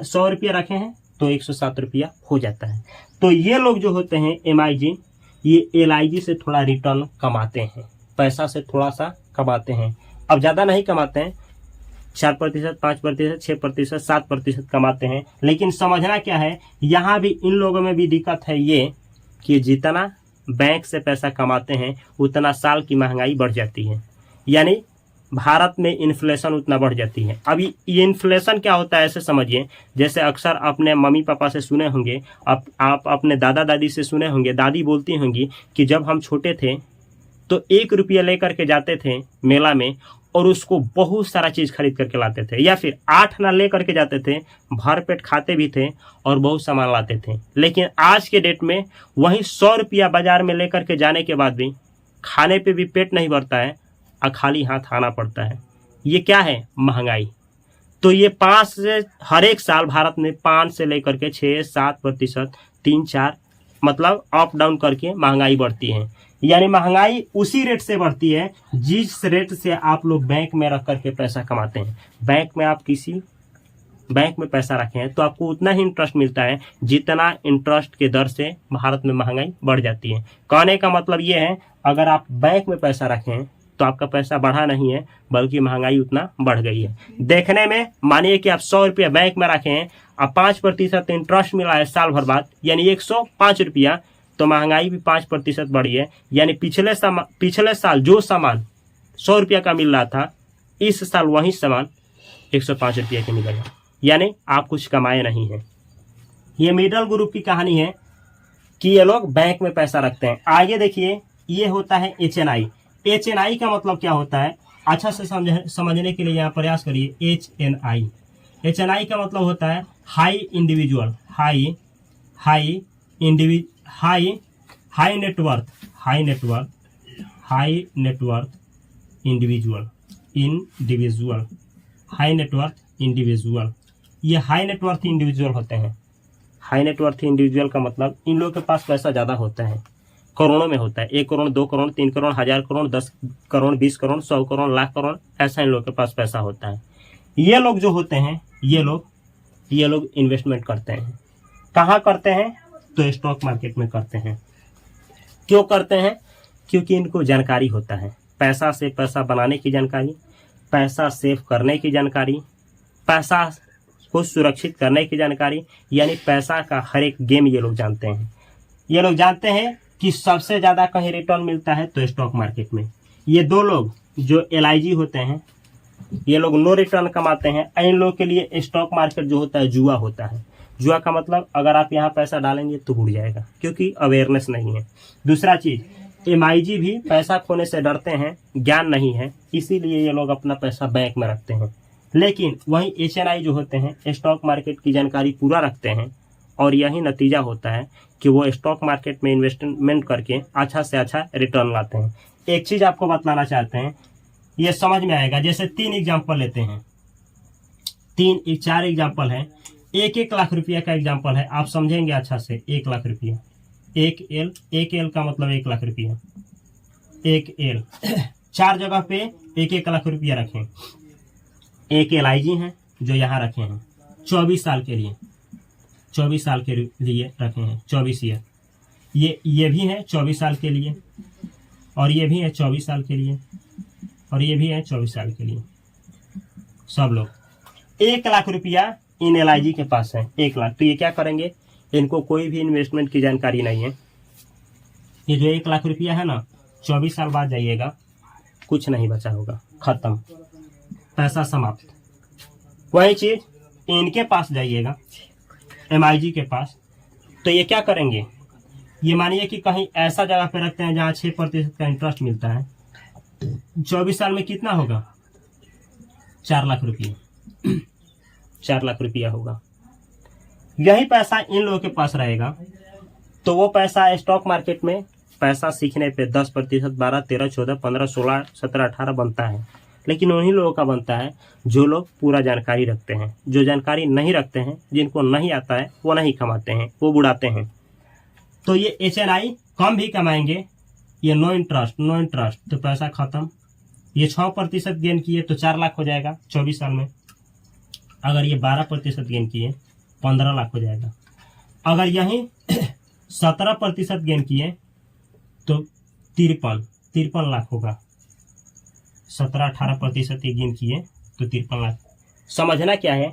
100 रुपया रखे हैं तो 107 रुपया हो जाता है। तो ये लोग जो होते हैं MIG, ये LIG से थोड़ा रिटर्न कमाते हैं, पैसा से थोड़ा सा कमाते हैं। अब ज़्यादा नहीं कमाते हैं, 4%, 5%, 6%, 7% कमाते हैं। लेकिन समझना क्या है, यहाँ भी इन लोगों में भी दिक्कत है ये कि जितना बैंक से पैसा कमाते हैं उतना साल की महंगाई बढ़ जाती है, यानी भारत में इन्फ्लेशन उतना बढ़ जाती है। अभी ये इन्फ्लेशन क्या होता है ऐसे समझिए, जैसे अक्सर अपने मम्मी पापा से सुने होंगे, आप अपने दादा दादी से सुने होंगे, दादी बोलती होंगी कि जब हम छोटे थे तो 1 रुपया लेकर के जाते थे मेला में और उसको बहुत सारा चीज़ खरीद करके लाते थे, या फिर 8 आना ले करके जाते थे, भर पेट खाते भी थे और बहुत सामान लाते थे। लेकिन आज के डेट में वहीं 100 रुपया बाजार में लेकर के जाने के बाद भी खाने पे भी पेट नहीं भरता है और खाली हाथ आना पड़ता है। ये क्या है? महंगाई। तो ये 5 से हर एक साल भारत में 5 से लेकर के 6-7%, 3-4 मतलब अप डाउन करके महंगाई बढ़ती है। यानी महंगाई उसी रेट से बढ़ती है जिस रेट से आप लोग बैंक में रख करके पैसा कमाते हैं। बैंक में आप किसी बैंक में पैसा रखे हैं तो आपको उतना ही इंटरेस्ट मिलता है जितना इंटरेस्ट के दर से भारत में महंगाई बढ़ जाती है। कहने का मतलब ये है, अगर आप बैंक में पैसा रखें हैं तो आपका पैसा बढ़ा नहीं है बल्कि महंगाई उतना बढ़ गई है। देखने में मानिए कि आप 100 रुपया बैंक में रखे हैं और 5% इंटरेस्ट मिला है साल भर बाद, यानी 105 रुपया, तो महंगाई भी 5% बढ़ी है। यानी पिछले साल जो सामान 100 रुपया का मिल रहा था, इस साल वही सामान 105 रुपया का मिलेगा, यानी आप कुछ कमाए नहीं हैं। ये मिडिल ग्रुप की कहानी है कि ये लोग बैंक में पैसा रखते हैं। आगे देखिए, ये होता है HNI। HNI का मतलब क्या होता है, अच्छा से समझने के लिए यहाँ प्रयास करिए। HNI का मतलब होता है high individual, high net worth individual, high net worth individual. ये हाई नेटवर्थ इंडिविजुअल होते हैं। हाई नेटवर्थ इंडिविजुअल का मतलब इन लोगों के पास पैसा ज़्यादा होता है, करोड़ों में होता है। 1 करोड़, 2 करोड़, 3 करोड़, 1000 करोड़, 10 करोड़, 20 करोड़, 100 करोड़, लाख करोड़, ऐसा इन लोगों के पास पैसा होता है। ये लोग जो होते हैं, ये लोग इन्वेस्टमेंट करते हैं। कहाँ करते हैं? तो स्टॉक मार्केट में करते हैं। क्यों करते हैं? क्योंकि इनको जानकारी होता है, पैसा से पैसा बनाने की जानकारी, पैसा सेव करने की जानकारी, पैसा को सुरक्षित करने की जानकारी, यानी पैसा का हर एक गेम ये लोग जानते हैं। ये लोग जानते हैं कि सबसे ज़्यादा कहीं रिटर्न मिलता है तो स्टॉक मार्केट में। ये दो लोग जो LIG होते हैं, ये लोग नो रिटर्न कमाते हैं। इन लोगों के लिए स्टॉक मार्केट जो होता है जुआ होता है। जुआ का मतलब अगर आप यहाँ पैसा डालेंगे तो उड़ जाएगा, क्योंकि अवेयरनेस नहीं है। दूसरा चीज, MIG भी पैसा खोने से डरते हैं, ज्ञान नहीं है, इसीलिए ये लोग अपना पैसा बैंक में रखते हैं। लेकिन वहीं HNI जो होते हैं स्टॉक मार्केट की जानकारी पूरा रखते हैं और यही नतीजा होता है कि वो स्टॉक मार्केट में इन्वेस्टमेंट करके अच्छा से अच्छा रिटर्न लाते हैं। एक चीज आपको बतलाना चाहते हैं, ये समझ में आएगा। जैसे 3 एग्जाम्पल लेते हैं, 4 एग्जाम्पल है। 1 लाख रुपया का एग्जाम्पल है, आप समझेंगे अच्छा से। 1 लाख रुपया, एक एल का मतलब 1 लाख रुपया, 1 एल 4 जगह पे 1 लाख रुपया रखें। एक LIG है जो यहाँ रखे हैं 24 साल के लिए, 24 साल के लिए रखे हैं, 24 ईयर। ये भी है 24 साल के लिए, और ये भी है 24 साल के लिए, और ये भी है 24 साल के लिए। सब लोग 1 लाख रुपया इन LIG के पास है, 1 लाख। तो ये क्या करेंगे, इनको कोई भी इन्वेस्टमेंट की जानकारी नहीं है। ये जो 1 लाख रुपया है ना, 24 साल बाद जाइएगा, कुछ नहीं बचा होगा, खत्म, पैसा समाप्त। वही चीज इनके पास जाइएगा, MIG के पास, तो ये क्या करेंगे, ये मानिए कि कहीं ऐसा जगह पे रखते हैं जहाँ 6% का इंटरेस्ट मिलता है। 24 साल में कितना होगा, 4 लाख रुपया 4 लाख रुपया होगा। यही पैसा इन लोगों के पास रहेगा तो वो पैसा स्टॉक मार्केट में पैसा सीखने पे 10%, 12, 13, 14, 15, 16, 17, 18 बनता है। लेकिन उन्हीं लोगों का बनता है जो लोग पूरा जानकारी रखते हैं। जो जानकारी नहीं रखते हैं, जिनको नहीं आता है, वो नहीं कमाते हैं, वो बुड़ाते हैं। तो ये HNI कम भी कमाएंगे, ये नो इंटरेस्ट तो पैसा खत्म। ये 6% गेन किए तो 4 लाख हो जाएगा 24 साल में। अगर ये 12% गेन किए 15 लाख हो जाएगा। अगर यही 17% गेन किए तो 53 लाख होगा। 17-18% गेन किए तो 53 लाख। समझना क्या है,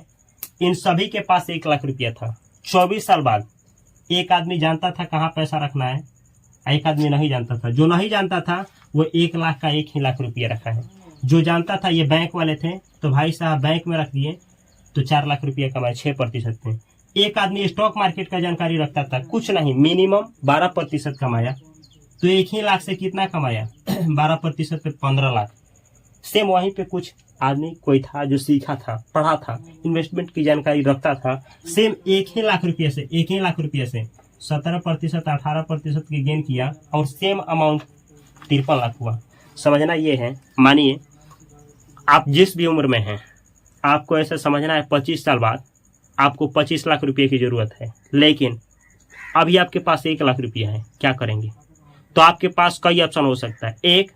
इन सभी के पास 1 लाख रुपया था। 24 साल बाद एक आदमी जानता था कहाँ पैसा रखना है, एक आदमी नहीं जानता था। जो नहीं जानता था वो 1 लाख का 1 ही लाख रुपया रखा है। जो जानता था, ये बैंक वाले थे, तो भाई साहब बैंक में रख दिए तो 4 लाख रुपया कमाए 6% में। एक आदमी स्टॉक मार्केट का जानकारी रखता था, कुछ नहीं, मिनिमम 12% कमाया, तो 1 ही लाख से कितना कमाया 12% पे 15 लाख। सेम वहीं पे कुछ आदमी कोई था जो सीखा था, पढ़ा था, इन्वेस्टमेंट की जानकारी रखता था, सेम 1 ही लाख रुपये से 17% 18% के गेन किया और सेम अमाउंट 53 लाख हुआ। समझना ये है, मानिए आप जिस भी उम्र में हैं, आपको ऐसा समझना है 25 साल बाद आपको 25 लाख रुपये की जरूरत है, लेकिन अभी आपके पास 1 लाख रुपया है, क्या करेंगे? तो आपके पास कई ऑप्शन हो सकता है। एक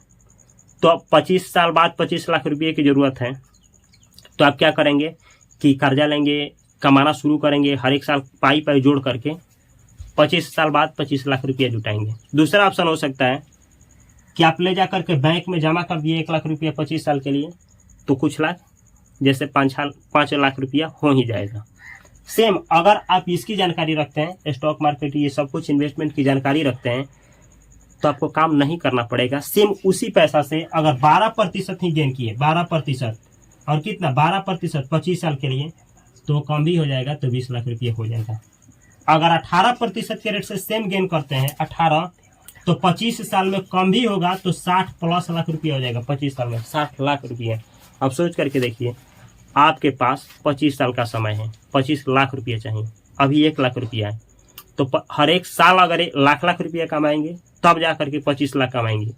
तो 25 साल बाद 25 लाख रुपये की जरूरत है, तो आप क्या करेंगे कि कर्जा लेंगे, कमाना शुरू करेंगे, हर एक साल पाई पाई जोड़ करके 25 साल बाद 25 लाख रुपया जुटाएंगे। दूसरा ऑप्शन हो सकता है कि आप ले जाकर के बैंक में जमा कर दिए 1 लाख रुपया 25 साल के लिए, तो कुछ लाख जैसे 5 लाख रुपया हो ही जाएगा। सेम अगर आप इसकी जानकारी रखते हैं, स्टॉक मार्केट ये सब कुछ इन्वेस्टमेंट की जानकारी रखते हैं, तो आपको काम नहीं करना पड़ेगा। सेम उसी पैसा से अगर 12% ही गेन किए, 12% और कितना 12% 25 साल के लिए, तो कम भी हो जाएगा, तो 20 लाख रुपये हो जाएगा। अगर 18% के रेट से सेम गेन करते हैं 18, तो 25 साल में कम भी होगा, तो 60+ लाख रुपया हो जाएगा। 25 साल में 60 लाख रुपये। अब सोच करके देखिए, आपके पास 25 साल का समय है, 25 लाख रुपये चाहिए, अभी 1 लाख रुपया है, तो हर एक साल अगर लाख रुपया कमाएंगे तब जा करके 25 लाख कमाएंगे।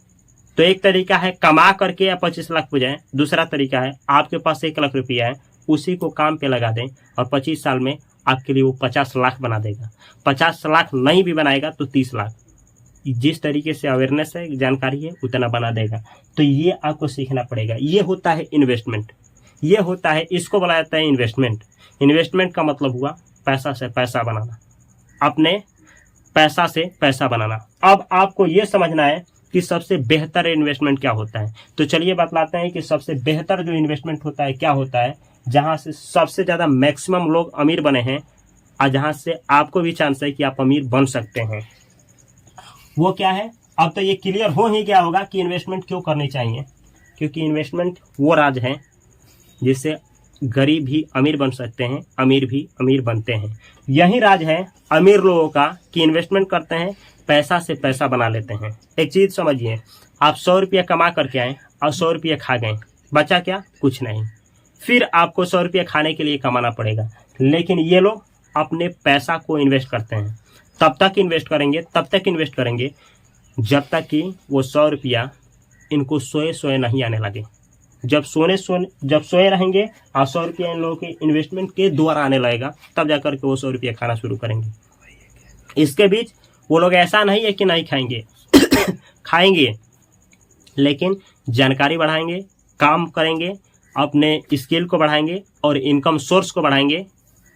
तो एक तरीका है कमा करके या 25 लाख हो जाए, दूसरा तरीका है आपके पास 1 लाख रुपया है, उसी को काम पे लगा दें और 25 साल में आपके लिए वो 50 लाख बना देगा। 50 लाख नहीं भी बनाएगा तो 30 लाख। जिस तरीके से अवेयरनेस है, जानकारी है, उतना बना देगा। तो ये आपको सीखना पड़ेगा। ये होता है इन्वेस्टमेंट, ये होता है, इसको बोला जाता है इन्वेस्टमेंट। इन्वेस्टमेंट का मतलब हुआ पैसा से पैसा बनाना, अपने पैसा से पैसा बनाना। अब आपको ये समझना है कि सबसे बेहतर इन्वेस्टमेंट क्या होता है। तो चलिए बतलाते हैं कि सबसे बेहतर जो इन्वेस्टमेंट होता है क्या होता है, जहां से सबसे ज्यादा मैक्सिमम लोग अमीर बने हैं और जहां से आपको भी चांस है कि आप अमीर बन सकते हैं। वो क्या है? अब तो ये क्लियर हो ही गया होगा कि इन्वेस्टमेंट क्यों करनी चाहिए, क्योंकि इन्वेस्टमेंट वो राज है जिससे गरीब भी अमीर बन सकते हैं, अमीर भी अमीर बनते हैं। यही राज है अमीर लोगों का कि इन्वेस्टमेंट करते हैं, पैसा से पैसा बना लेते हैं। एक चीज समझिए, आप 100 रुपया कमा करके आए और 100 रुपया खा गए, बचा क्या? कुछ नहीं। फिर आपको 100 रुपया खाने के लिए कमाना पड़ेगा। लेकिन ये लोग अपने पैसा को इन्वेस्ट करते हैं, तब तक इन्वेस्ट करेंगे जब तक कि वो 100 रुपया इनको सोए नहीं आने लगे। जब सोए रहेंगे और 100 रुपया इन लोगों के इन्वेस्टमेंट के द्वारा आने लगेगा, तब जाकर के वो 100 रुपया खाना शुरू करेंगे। इसके बीच वो लोग ऐसा नहीं है कि नहीं खाएंगे खाएंगे, लेकिन जानकारी बढ़ाएंगे, काम करेंगे, अपने स्किल को बढ़ाएंगे और इनकम सोर्स को बढ़ाएंगे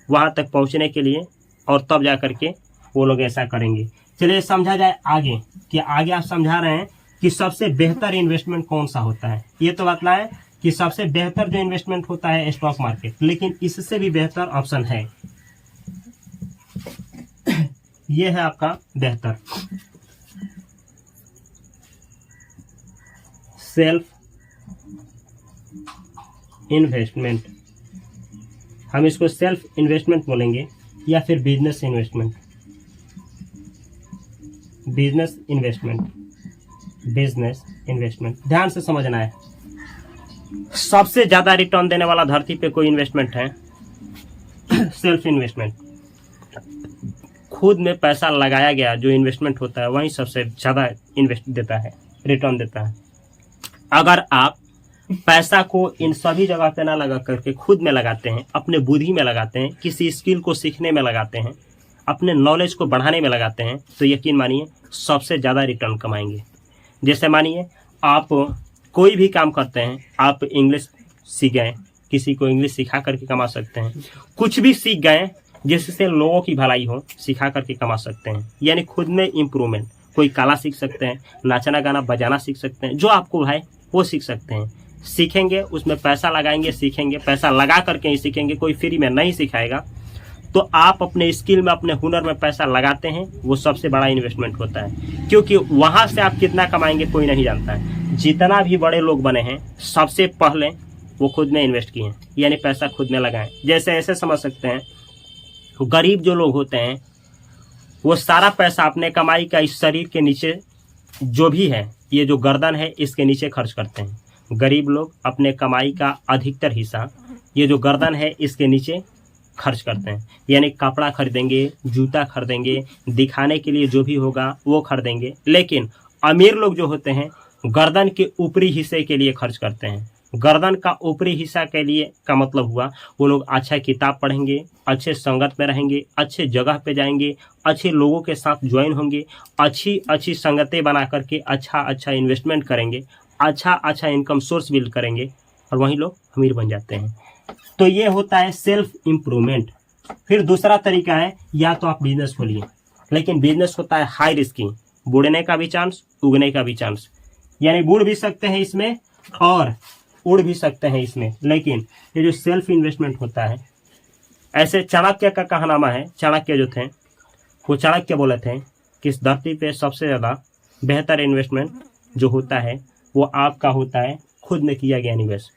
वहां तक पहुंचने के लिए, और तब जाकर के वो लोग ऐसा करेंगे। चलिए समझा जाए आगे, कि आगे आप समझा रहे हैं कि सबसे बेहतर इन्वेस्टमेंट कौन सा होता है। ये तो बतलाएं कि सबसे बेहतर जो इन्वेस्टमेंट होता है स्टॉक मार्केट, लेकिन इससे भी बेहतर ऑप्शन है, ये है आपका बेहतर सेल्फ इन्वेस्टमेंट। हम इसको सेल्फ इन्वेस्टमेंट बोलेंगे या फिर बिजनेस इन्वेस्टमेंट। बिजनेस इन्वेस्टमेंट ध्यान से समझना है। सबसे ज्यादा रिटर्न देने वाला धरती पे कोई इन्वेस्टमेंट है सेल्फ इन्वेस्टमेंट। खुद में पैसा लगाया गया जो इन्वेस्टमेंट होता है वही सबसे ज्यादा इन्वेस्ट देता है, रिटर्न देता है। अगर आप पैसा को इन सभी जगह पे ना लगा करके खुद में लगाते हैं, अपने बुद्धि में लगाते हैं, किसी स्किल को सीखने में लगाते हैं, अपने नॉलेज को बढ़ाने में लगाते हैं, तो यकीन मानिए सबसे ज़्यादा रिटर्न कमाएंगे। जैसे मानिए आप कोई भी काम करते हैं, आप इंग्लिश सीख गए, किसी को इंग्लिश सिखा करके कमा सकते हैं। कुछ भी सीख गए जिससे लोगों की भलाई हो, सिखा करके कमा सकते हैं। यानी खुद में इम्प्रूवमेंट, कोई कला सीख सकते हैं, नाचना गाना बजाना सीख सकते हैं, जो आपको है वो सीख सकते हैं। सीखेंगे, उसमें पैसा लगाएंगे, सीखेंगे, पैसा लगा करके ही सीखेंगे, कोई फ्री में नहीं सिखाएगा। तो आप अपने स्किल में, अपने हुनर में पैसा लगाते हैं, वो सबसे बड़ा इन्वेस्टमेंट होता है, क्योंकि वहाँ से आप कितना कमाएंगे कोई नहीं जानता है। जितना भी बड़े लोग बने हैं सबसे पहले वो खुद में इन्वेस्ट किए हैं, यानी पैसा खुद में लगाएं। जैसे ऐसे समझ सकते हैं, गरीब जो लोग होते हैं वो सारा पैसा अपने कमाई का इस शरीर के नीचे जो भी है, ये जो गर्दन है इसके नीचे खर्च करते हैं। गरीब लोग अपने कमाई का अधिकतर हिस्सा ये जो गर्दन है इसके नीचे खर्च करते हैं, यानी कपड़ा खरीदेंगे, जूता खरीदेंगे, दिखाने के लिए जो भी होगा वो खरीदेंगे। लेकिन अमीर लोग जो होते हैं गर्दन के ऊपरी हिस्से के लिए खर्च करते हैं। गर्दन का ऊपरी हिस्सा के लिए का मतलब हुआ वो लोग अच्छा किताब पढ़ेंगे, अच्छे संगत में रहेंगे, अच्छे जगह पे जाएंगे, अच्छे लोगों के साथ ज्वाइन होंगे, अच्छी अच्छी संगतें बना करके अच्छा अच्छा इन्वेस्टमेंट करेंगे, अच्छा अच्छा इनकम सोर्स बिल्ड करेंगे, और वहीं लोग अमीर बन जाते हैं। तो ये होता है सेल्फ इम्प्रूवमेंट। फिर दूसरा तरीका है, या तो आप बिजनेस खोलिए, लेकिन बिजनेस होता है हाई रिस्की, बुड़ने का भी चांस, उगने का भी चांस, यानी बुड़ भी सकते हैं इसमें और उड़ भी सकते हैं इसमें। लेकिन ये जो सेल्फ इन्वेस्टमेंट होता है, ऐसे चाणक्य का कहनामा है, चाणक्य जो थे वो चाणक्य बोले थे कि इस धरती पे सबसे ज़्यादा बेहतर इन्वेस्टमेंट जो होता है वो आपका होता है खुद में किया गया निवेश।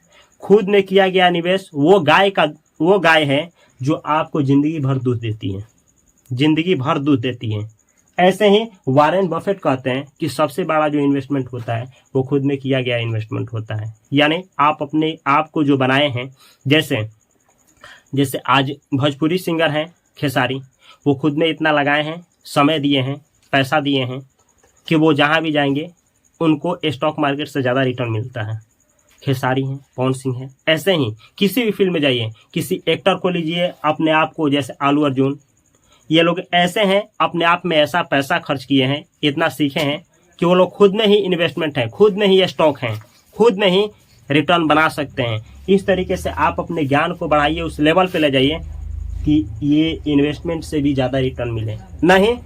खुद में किया गया निवेश वो गाय है जो आपको जिंदगी भर दूध देती है, जिंदगी भर दूध देती है। ऐसे ही वॉरेन बफेट कहते हैं कि सबसे बड़ा जो इन्वेस्टमेंट होता है वो खुद में किया गया इन्वेस्टमेंट होता है। यानी आप अपने आप को जो बनाए हैं, जैसे आज भोजपुरी सिंगर हैं खेसारी, वो खुद में इतना लगाए हैं, समय दिए हैं, पैसा दिए हैं कि वो जहाँ भी जाएंगे उनको स्टॉक मार्केट से ज़्यादा रिटर्न मिलता है। खेसारी हैं, पवन सिंह हैं, ऐसे ही किसी भी फील्ड में जाइए, किसी एक्टर को लीजिए, अपने आप को, जैसे आलू अर्जुन, ये लोग ऐसे हैं, अपने आप में ऐसा पैसा खर्च किए हैं, इतना सीखे हैं कि वो लोग खुद में ही इन्वेस्टमेंट है, खुद में ही स्टॉक हैं, खुद में ही रिटर्न बना सकते हैं। इस तरीके से आप अपने ज्ञान को बढ़ाइए, उस लेवल पे ले जाइए कि ये इन्वेस्टमेंट से भी ज़्यादा रिटर्न मिले। नहीं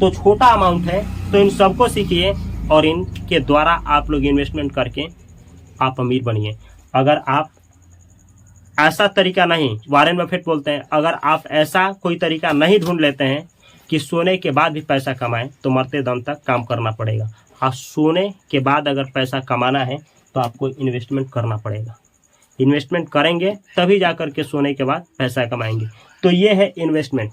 तो छोटा अमाउंट है तो इन सबको सीखिए और इनके द्वारा आप लोग इन्वेस्टमेंट करके आप अमीर बनिए। अगर आप ऐसा तरीका नहीं, वॉरेन बफेट बोलते हैं, अगर आप ऐसा कोई तरीका नहीं ढूंढ लेते हैं कि सोने के बाद भी पैसा कमाएं, तो मरते दम तक काम करना पड़ेगा। और सोने के बाद अगर पैसा कमाना है तो आपको इन्वेस्टमेंट करना पड़ेगा। इन्वेस्टमेंट करेंगे तभी जाकर के सोने के बाद पैसा कमाएंगे। तो ये है इन्वेस्टमेंट।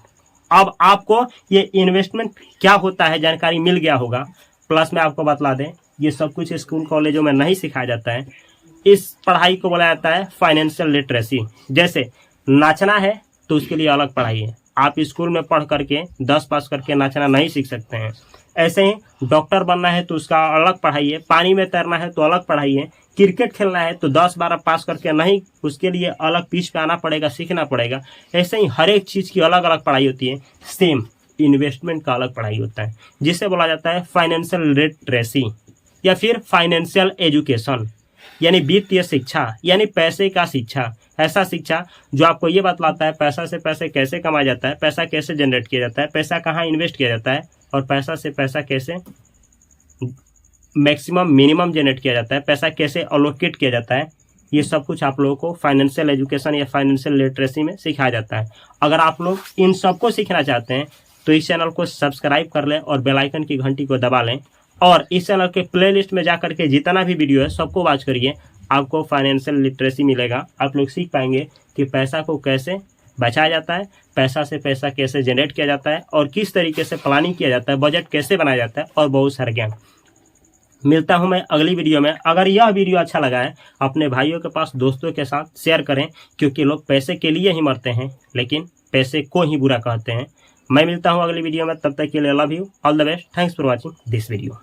अब आपको ये इन्वेस्टमेंट क्या होता है जानकारी मिल गया होगा। प्लस में आपको बतला दें, ये सब कुछ स्कूल कॉलेजों में नहीं सिखाया जाता है। इस पढ़ाई को बोला जाता है फाइनेंशियल लिटरेसी। जैसे नाचना है तो उसके लिए अलग पढ़ाई है, आप स्कूल में पढ़ करके 10 पास करके नाचना नहीं सीख सकते हैं। ऐसे ही डॉक्टर बनना है तो उसका अलग पढ़ाई है, पानी में तैरना है तो अलग पढ़ाई है, क्रिकेट खेलना है तो 10-12 पास करके नहीं, उसके लिए अलग पिच पे आना पड़ेगा, सीखना पड़ेगा। ऐसे ही हर एक चीज़ की अलग अलग पढ़ाई होती है। सेम इन्वेस्टमेंट का अलग पढ़ाई होता है, जिसे बोला जाता है फाइनेंशियल लिटरेसी या फिर फाइनेंशियल एजुकेशन, यानी वित्तीय शिक्षा, यानी पैसे का शिक्षा। ऐसा शिक्षा जो आपको ये बतलाता है पैसा से पैसे कैसे कमाया जाता है, पैसा कैसे जनरेट किया जाता है, पैसा कहाँ इन्वेस्ट किया जाता है, और पैसा से पैसा कैसे मैक्सिमम मिनिमम जनरेट किया जाता है, पैसा कैसे अलोकेट किया जाता है। ये सब कुछ आप लोगों को फाइनेंशियल एजुकेशन या फाइनेंशियल लिटरेसी में सिखाया जाता है। अगर आप लोग इन सबको सीखना चाहते हैं तो इस चैनल को सब्सक्राइब कर लें और बेल आइकन की घंटी को दबा लें, और इस चैनल के प्लेलिस्ट में जाकर के जितना भी वीडियो है सबको वॉच करिए। आपको फाइनेंशियल लिटरेसी मिलेगा। आप लोग सीख पाएंगे कि पैसा को कैसे बचाया जाता है, पैसा से पैसा कैसे जनरेट किया जाता है, और किस तरीके से प्लानिंग किया जाता है, बजट कैसे बनाया जाता है, और बहुत सारे ज्ञान। मिलता हूं मैं अगली वीडियो में। अगर यह वीडियो अच्छा लगा है अपने भाइयों के पास, दोस्तों के साथ शेयर करें, क्योंकि लोग पैसे के लिए ही मरते हैं लेकिन पैसे को ही बुरा कहते हैं। मैं मिलता हूं अगली वीडियो में, तब तक के लिए love you, all the best, thanks for watching this video.